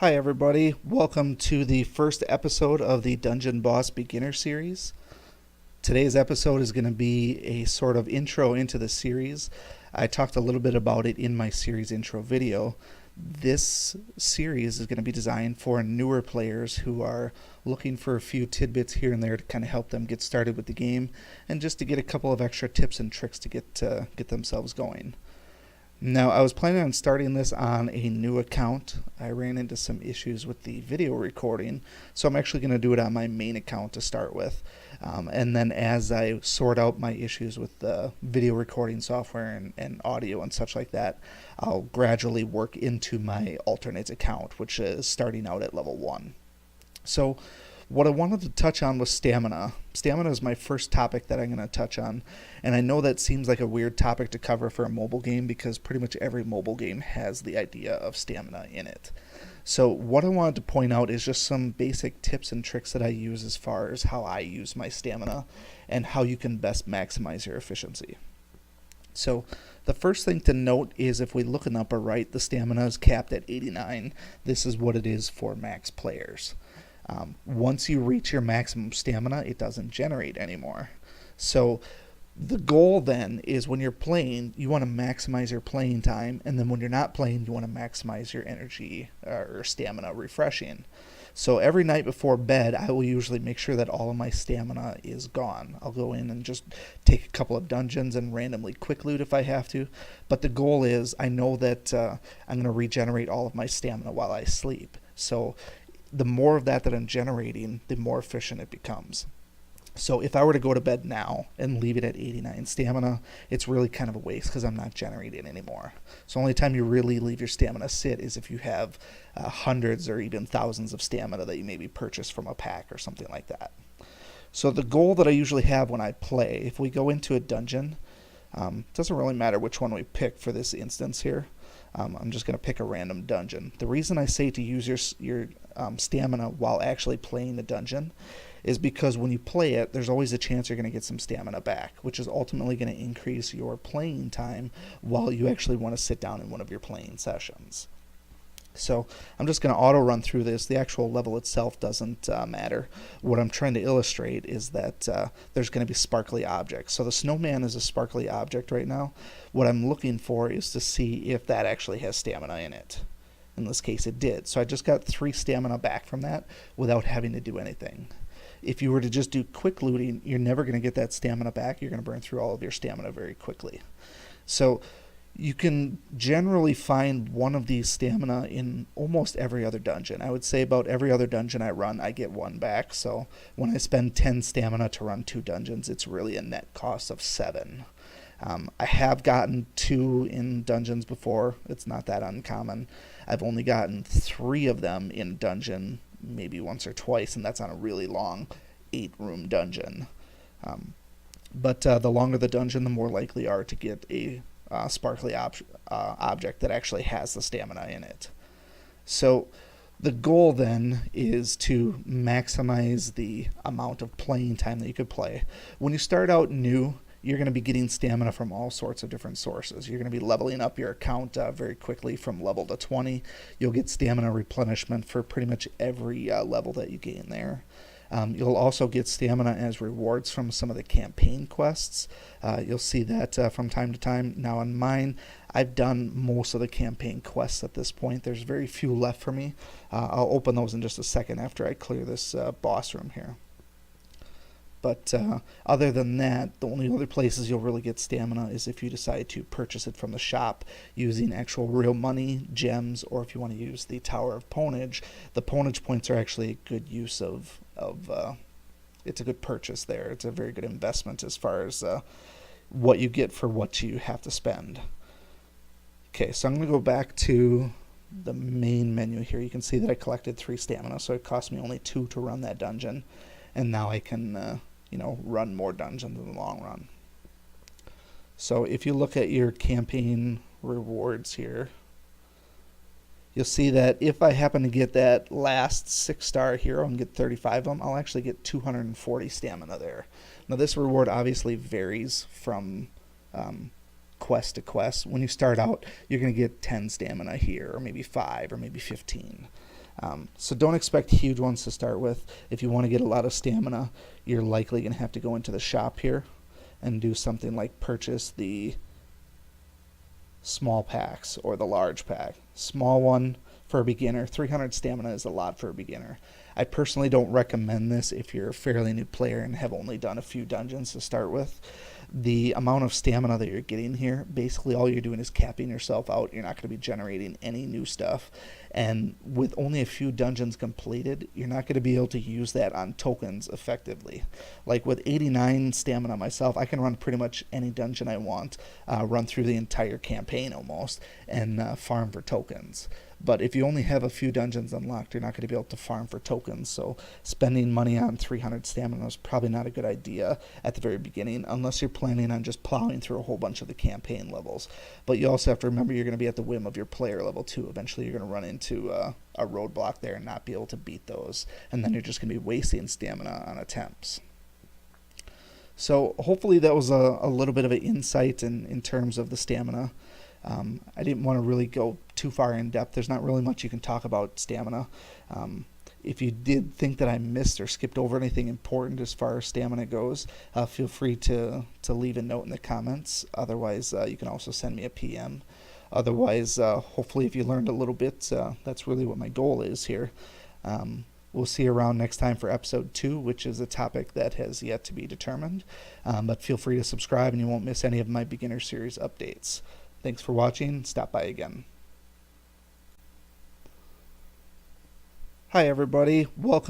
Hi everybody, welcome to the first episode of the Dungeon Boss Beginner Series. Today's episode is going to be a sort of intro into the series. I talked a little bit about it in my series intro video. This series is going to be designed for newer players who are looking for a few tidbits here and there to kind of help them get started with the game and just to get a couple of extra tips and tricks to get themselves going. Now, I was planning on starting this on a new account. I ran into some issues with the video recording, so I'm actually going to do it on my main account to start with. And then as I sort out my issues with the video recording software and audio and such like that, I'll gradually work into my alternate account, which is starting out at level 1. So what I wanted to touch on was stamina. Stamina is my first topic that I'm going to touch on, and I know that seems like a weird topic to cover for a mobile game because pretty much every mobile game has the idea of stamina in it. So what I wanted to point out is just some basic tips and tricks that I use as far as how I use my stamina and how you can best maximize your efficiency. So the first thing to note is if we look in the upper right, the stamina is capped at 89. This is what it is for max players. Once you reach your maximum stamina, it doesn't generate anymore. So the goal then is when you're playing, you want to maximize your playing time, and then when you're not playing, you want to maximize your energy or stamina refreshing. So every night before bed, I will usually make sure that all of my stamina is gone. I'll go in and just take a couple of dungeons and randomly quick loot if I have to. But the goal is I know that I'm going to regenerate all of my stamina while I sleep. So the more of that I'm generating, the more efficient it becomes. So if I were to go to bed now and leave it at 89 stamina, it's really kind of a waste because I'm not generating anymore. So only time you really leave your stamina sit is if you have hundreds or even thousands of stamina that you maybe purchase from a pack or something like that. So the goal that I usually have when I play, if we go into a dungeon, it doesn't really matter which one we pick for this instance here. I'm just going to pick a random dungeon. The reason I say to use your stamina while actually playing the dungeon is because when you play it, there's always a chance you're going to get some stamina back, which is ultimately going to increase your playing time while you actually want to sit down in one of your playing sessions. So I'm just going to auto run through this. The actual level itself doesn't matter. What I'm trying to illustrate is that there's going to be sparkly objects. So the snowman is a sparkly object right now. What I'm looking for is to see if that actually has stamina in it. In this case it did. So I just got 3 stamina back from that without having to do anything. If you were to just do quick looting, you're never going to get that stamina back. You're going to burn through all of your stamina very quickly. So you can generally find one of these stamina in almost every other dungeon. I would say about every other dungeon I run, I get 1 back. So when I spend 10 stamina to run 2 dungeons, it's really a net cost of 7. I have gotten 2 in dungeons before. It's not that uncommon. I've only gotten 3 of them in dungeon, maybe once or twice, and that's on a really long 8-room dungeon. But the longer the dungeon, the more likely you are to get a sparkly object that actually has the stamina in it. So the goal then is to maximize the amount of playing time that you could play. When you start out new, you're going to be getting stamina from all sorts of different sources. You're going to be leveling up your account very quickly from level to 20. You'll get stamina replenishment for pretty much every level that you gain there. You'll also get stamina as rewards from some of the campaign quests. You'll see that from time to time. Now on mine, I've done most of the campaign quests at this point. There's very few left for me. I'll open those in just a second after I clear this boss room here. But other than that, the only other places you'll really get stamina is if you decide to purchase it from the shop using actual real money, gems, or if you want to use the Tower of Ponage. The Ponage points are actually a good use of it's a good purchase there. It's a very good investment as far as what you get for what you have to spend. Okay, so I'm going to go back to the main menu here. You can see that I collected 3 stamina, so it cost me only 2 to run that dungeon. And now I can run more dungeons in the long run. So if you look at your campaign rewards here, you'll see that if I happen to get that last 6-star hero and get 35 of them, I'll actually get 240 stamina there. Now this reward obviously varies from quest to quest. When you start out, you're going to get 10 stamina here, or maybe 5, or maybe 15. So don't expect huge ones to start with. If you want to get a lot of stamina, you're likely going to have to go into the shop here and do something like purchase the small packs or the large pack. Small one for a beginner, 300 stamina is a lot for a beginner. I personally don't recommend this if you're a fairly new player and have only done a few dungeons to start with. The amount of stamina that you're getting here, basically all you're doing is capping yourself out. You're not going to be generating any new stuff. And with only a few dungeons completed, you're not going to be able to use that on tokens effectively. Like with 89 stamina myself, I can run pretty much any dungeon I want, run through the entire campaign almost, and farm for tokens. But if you only have a few dungeons unlocked, you're not going to be able to farm for tokens. So spending money on 300 stamina is probably not a good idea at the very beginning, unless you're planning on just plowing through a whole bunch of the campaign levels. But you also have to remember you're going to be at the whim of your player level too. Eventually you're going to run into a roadblock there and not be able to beat those. And then you're just going to be wasting stamina on attempts. So hopefully that was a little bit of an insight in terms of the stamina. I didn't want to really go too far in depth. There's not really much you can talk about stamina. If you did think that I missed or skipped over anything important as far as stamina goes, feel free to leave a note in the comments. Otherwise, you can also send me a PM. Otherwise, hopefully if you learned a little bit, that's really what my goal is here. We'll see you around next time for episode 2, which is a topic that has yet to be determined. But feel free to subscribe and you won't miss any of my beginner series updates. Thanks for watching. Stop by again. Hi everybody. Welcome.